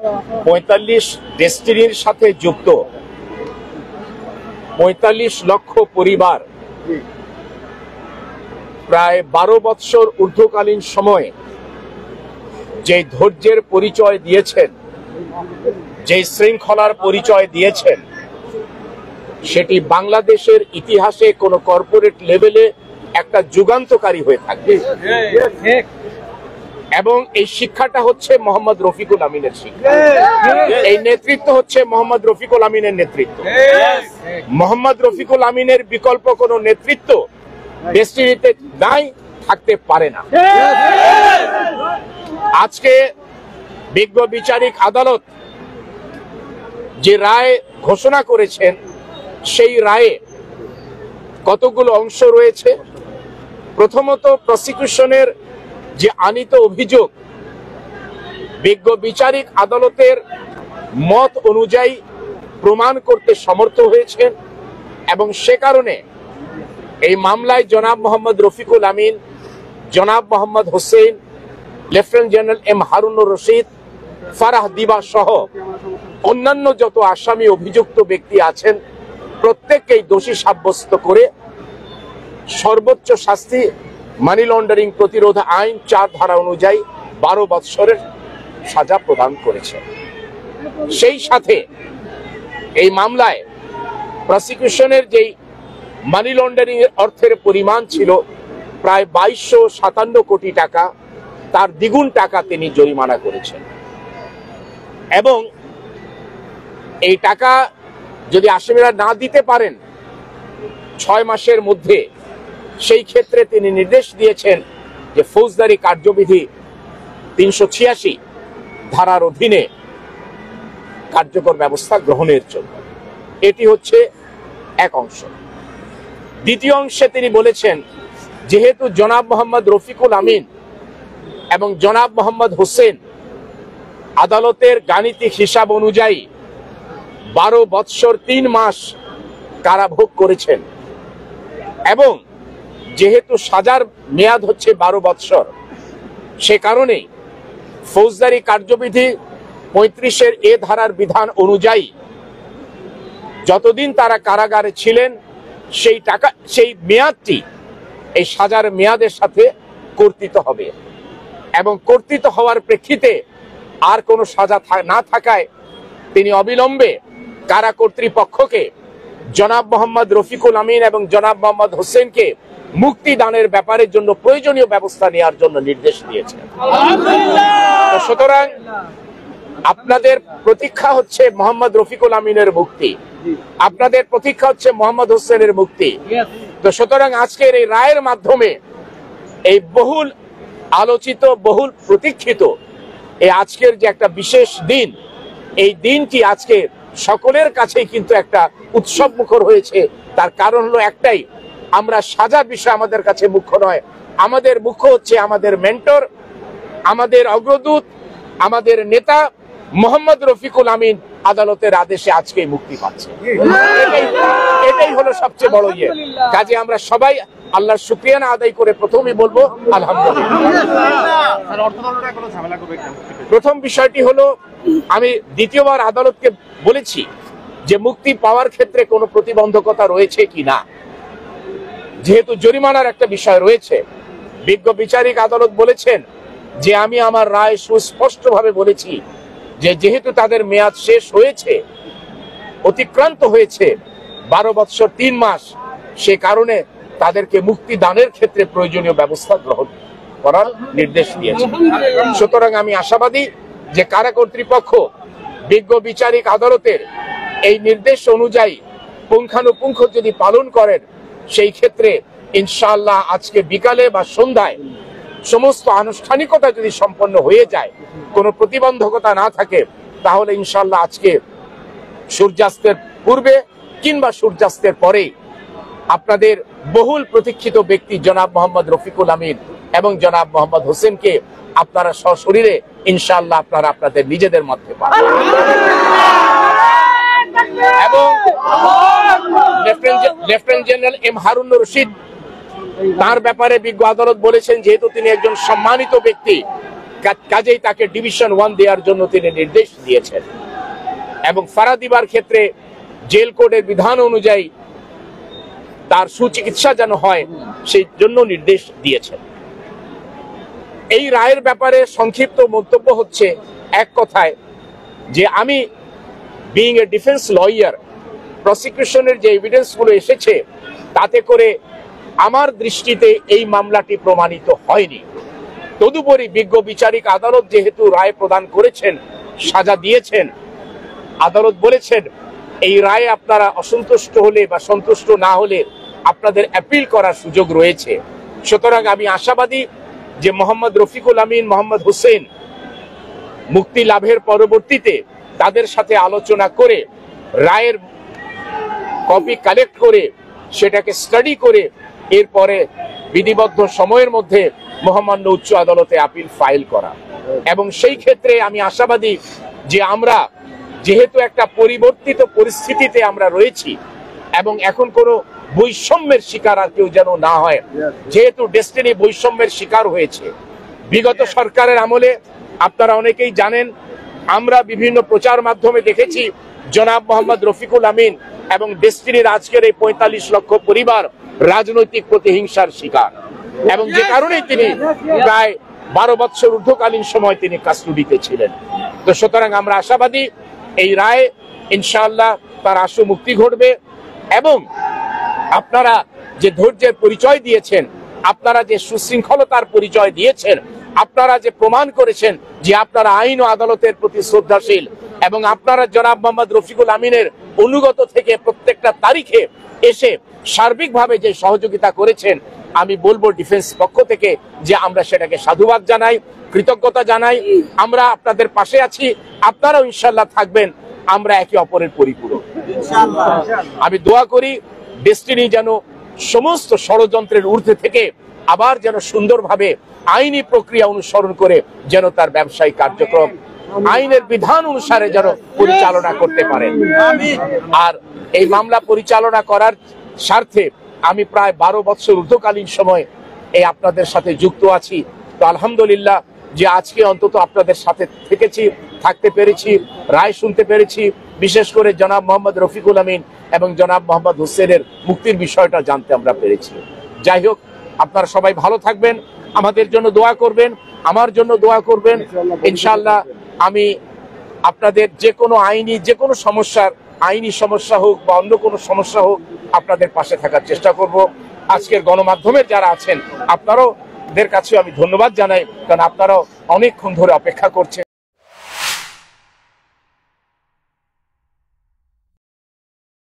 45 ডেস্টিনির সাথে যুক্ত 45 লক্ষ পরিবার প্রায় 12 বৎসর ঊর্ধ্বকালীন সময়ে যে ধৈর্যের পরিচয় দিয়েছেন, যে শৃঙ্খলার পরিচয় দিয়েছেন, সেটি বাংলাদেশের ইতিহাসে কোনো কর্পোরেট লেভেলে একটা যুগান্তকারী হয়ে থাকবে। এবং এই শিক্ষাটা হচ্ছে মোহাম্মদ রফিকুল আমিনের শিক্ষা। এই নেতৃত্ব হচ্ছে মোহাম্মদ রফিকুল আমিনের নেতৃত্ব। মোহাম্মদ রফিকুল আমিনের বিকল্প কোনো নেতৃত্ব ডেস্টিনিতে নাই, থাকতে পারে না। আজকে বিজ্ঞ বিচারিক আদালত যে রায় ঘোষণা করেছেন, সেই রায়ে কতগুলো অংশ রয়েছে। প্রথমত, প্রসিকিউশনের যে আনীত অভিযোগ বিজ্ঞ বিচারিক আদালতের মত অনুযায়ী প্রমাণ করতে সমর্থ হয়েছেন এবং সে কারণে এই মামলায় জনাব মোহাম্মদ রফিকুল আমিন, জনাব Mohammad Hossain, lieutenant general M Harunur Rashid, Farah Diba সহ অন্যান্য যত আসামি অভিযুক্ত ব্যক্তি আছেন প্রত্যেককেই দোষী সাব্যস্ত করে সর্বোচ্চ শাস্তি মানি লন্ডারিং প্রতিরোধ আইন 4 ধারা অনুযায়ী 12 বৎসরের সাজা প্রদান করেছে। সেই সাথে এই মামলায় প্রসিকিউশনের যেই মানি লন্ডারিং এর অর্থের পরিমাণ ছিল প্রায় 2257 কোটি টাকা, তার দ্বিগুণ টাকা তিনি জরিমানা করেছেন। এবং এই টাকা যদি আসামিরা না দিতে পারেন 6 মাসের মধ্যে, সেই ক্ষেত্রে তিনি নির্দেশ দিয়েছেন যে ফৌজদারি কার্যবিধি 386 ধারার অধীনে কার্যকর ব্যবস্থা গ্রহণের জন্য। এটি হচ্ছে এক অংশ। দ্বিতীয় অংশে তিনি বলেছেন, যেহেতু জনাব মোহাম্মদ রফিকুল আমিন এবং জনাব মোহাম্মদ হোসেন আদালতের গাণিতিক হিসাব অনুযায়ী 12 বৎসর 3 মাস কারাভোগ করেছেন এবং যেহেতু সাজার মেয়াদ হচ্ছে 12 বৎসর, সে কারণেই ফৌজদারি কার্যবিধি 35-এর এ ধারার বিধান অনুযায়ী যতদিন তারা কারাগারে ছিলেন সেই মেয়াদটি এই সাজার মেয়াদের সাথে কর্তৃত হবে এবং কর্তৃত হওয়ার প্রেক্ষিতে আর কোনো সাজা না থাকায় তিনি অবিলম্বে কারা কর্তৃপক্ষকে জনাব মোহাম্মদ রফিকুল আমিন এবং জনাব মোহাম্মদ হোসেনকে মুক্তি দানের ব্যাপারের জন্য প্রয়োজনীয় ব্যবস্থা নেওয়ার জন্য নির্দেশ দিয়েছেন। সুতরাং আপনাদের প্রতীক্ষা হচ্ছে মোহাম্মদ রফিকুল আমিনের মুক্তি, আপনাদের প্রতীক্ষা হচ্ছে মোহাম্মদ হোসেনের মুক্তি। তো সুতরাং আজকের এই রায়ের মাধ্যমে এই বহুল আলোচিত, বহুল প্রতীক্ষিত এই আজকের যে একটা বিশেষ দিন, এই দিনটি আজকে সকলের কাছেই কিন্তু একটা উৎসব মুখর হয়েছে। তার কারণ হলো একটাই, আমরা সাজার বিষয় আমাদের কাছে মুখ্য নয়, আমাদের মুখ্য হচ্ছে আমাদের মেন্টর, আমাদের অগ্রদূত, আমাদের নেতা মোহাম্মদ রফিকুল আমিন আদালতের আদেশে আজকেই মুক্তি পাচ্ছে। এটাই হলো সবচেয়ে বড় ইয়ে। কাজে আমরা সবাই আল্লাহর শুকরিয়া আদায় করে প্রথমেই বলবো আলহামদুলিল্লাহ। প্রথম বিষয়টি হলো, আমি দ্বিতীয়বার আদালতকে বলেছি যে মুক্তি পাওয়ার ক্ষেত্রে কোনো প্রতিবন্ধকতা রয়েছে কিনা। যেহেতু জরিমানার একটা বিষয় রয়েছে, বিজ্ঞ বিচারিক আদালত বলেছেন যে আমি আমার রায় সুস্পষ্টভাবে বলেছি যে যেহেতু তাদের মেয়াদ শেষ হয়েছে, অতিক্রান্ত হয়েছে 12 বৎসর 3 মাস, সে কারণে তাদেরকে মুক্তি দানের ক্ষেত্রে প্রয়োজনীয় ব্যবস্থা গ্রহণ করার নির্দেশ দিয়েছে। সুতরাং আমি আশাবাদী যে কারা কর্তৃপক্ষ বিজ্ঞ বিচারিক আদালতের এই নির্দেশ অনুযায়ী পুঙ্খানুপুঙ্খ যদি পালন করেন, সেই ক্ষেত্রে ইনশাআল্লাহ আজকে বিকালে বা সন্ধ্যায় সমস্ত আনুষ্ঠানিকতা যদি সম্পন্ন হয়ে যায়, কোনো প্রতিবন্ধকতা না থাকে, তাহলে ইনশাআল্লাহ আজকে সূর্যাস্তের পূর্বে কিংবা সূর্যাস্তের পরে আপনাদের বহুল প্রতীক্ষিত ব্যক্তি জনাব মোহাম্মদ রফিকুল আমিন এবং জনাব মোহাম্মদ হোসেনকে আপনারা সশরীরে ইনশাআল্লাহ আপনারা আপনাদের নিজেদের মধ্যে পাবেন। এবং lieutenant general M Harunur Rashid, তার ব্যাপারে বিজ্ঞ আদালত বলেছেন যেহেতু তিনি একজন সম্মানিত ব্যক্তি, কাজেই তাকে ডিভিশন 1 দেওয়ার জন্য তিনি নির্দেশ দিয়েছেন এবং ফারাদিবার ক্ষেত্রে জেল কোডের বিধান অনুযায়ী তার সুচিকিৎসা যেন হয় সেই জন্য নির্দেশ দিয়েছেন। এই রায়ের ব্যাপারে সংক্ষিপ্ত মন্তব্য হচ্ছে, এক কথায় যে আমি বিইং এ ডিফেন্স লয়ার, প্রসিকিউশনের যে এভিডেন্সগুলো এসেছে তাতে করে আমার দৃষ্টিতে এই মামলাটি প্রমাণিত হয়নি। তদুপরি বিজ্ঞ বিচারিক আদালত যেহেতু রায় প্রদান করেছেন, সাজা দিয়েছেন, আদালত বলেছেন এই রায়ে আপনারা অসন্তুষ্ট হলে বা সন্তুষ্ট না হলে আপনাদের অ্যাপিল করার সুযোগ রয়েছে। সুতরাং আমি আশাবাদী যে মোহাম্মদ রফিকুল আমিন, মোহাম্মদ হোসেন মুক্তি লাভের পরবর্তীতে তাদের সাথে আলোচনা করে রায়ের কপি কালেক্ট করে সেটাকে স্টাডি করে এরপরে বিধিবদ্ধ সময়ের মধ্যে মহামান্য উচ্চ আদালতে আপিল ফাইল করা। এবং সেই ক্ষেত্রে আমি আশাবাদী যে আমরা যেহেতু একটা পরিবর্তিত পরিস্থিতিতে আমরা রয়েছি এবং এখন কোনো বৈষম্যের শিকার আর কেউ যেন না হয়, যেহেতু ডেস্টিনি বৈষম্যের শিকার হয়েছে বিগত সরকারের আমলে। আপনারা অনেকেই জানেন, আমরা বিভিন্ন প্রচার মাধ্যমে দেখেছি জনাব মোহাম্মদ রফিকুল আমিন এবং ডেস্টিনির আজকের এই 45 লক্ষ পরিবার রাজনৈতিক প্রতিহিংসার শিকার, এবং যে কারণে তিনি প্রায় 12 বছর ঊর্ধ্বকালীন সময় তিনি কাস্টডিতে ছিলেন। তো সুতরাং আমরা আশাবাদী এই রায় ইনশাআল্লাহ তার আশু মুক্তি ঘটবে এবং আপনারা যে ধৈর্যের পরিচয় দিয়েছেন, আপনারা যে সুশৃঙ্খলতার পরিচয় দিয়েছেন, আপনারা যে প্রমাণ করেছেন যে আপনারা আইন ও আদালতের প্রতি শ্রদ্ধাশীল এবং আপনারা জনাব মোহাম্মদ রফিকুল আমিনের অনুগত থেকে প্রত্যেকটা তারিখে এসে সার্বিকভাবে যে সহযোগিতা করেছেন, আমি বলবো ডিফেন্স পক্ষ থেকে যে আমরা সেটাকে সাধুবাদ জানাই, কৃতজ্ঞতা জানাই। আমরা আপনাদের পাশে আছি, আপনারাও ইনশাআল্লাহ থাকবেন। আমরা একে অপরের পরিপূরক। আমি দোয়া করি ডেস্টিনি যেন সমস্ত ষড়যন্ত্রের ঊর্ধ্বে থেকে আবার যেন সুন্দরভাবে আইনি প্রক্রিয়া অনুসরণ করে যেন তার ব্যবসায়িক কার্যক্রম আইনের বিধান অনুসারে যেন পরিচালনা করতে পারে। আর এই মামলা পরিচালনা করার স্বার্থে আমি প্রায় 12 বছর ঊর্ধ্বকালীন সময় এই আপনাদের সাথে যুক্ত আছি। তো আলহামদুলিল্লাহ যে আজকে অন্তত আপনাদের সাথে থেকেছি, থাকতে পেরেছি, রায় শুনতে পেরেছি, বিশেষ করে জনাব মোহাম্মদ রফিকুল আমিন এবং জনাব মোহাম্মদ হোসেনের মুক্তির বিষয়টা জানতে আমরা পেরেছি। যাই হোক, আপনারা সবাই ভালো থাকবেন, আমাদের জন্য দোয়া করবেন, আমার জন্য দোয়া করবেন। ইনশাআল্লাহ আমি আপনাদের যে কোনো আইনি সমস্যা হোক বা অন্য কোনো সমস্যা হোক আপনাদের পাশে থাকার চেষ্টা করব। আজকের গণমাধ্যমের যারা আছেন আপনারাও দের কাছেও আমি ধন্যবাদ জানাই, কারণ আপনারাও অনেকক্ষণ ধরে অপেক্ষা করছেন।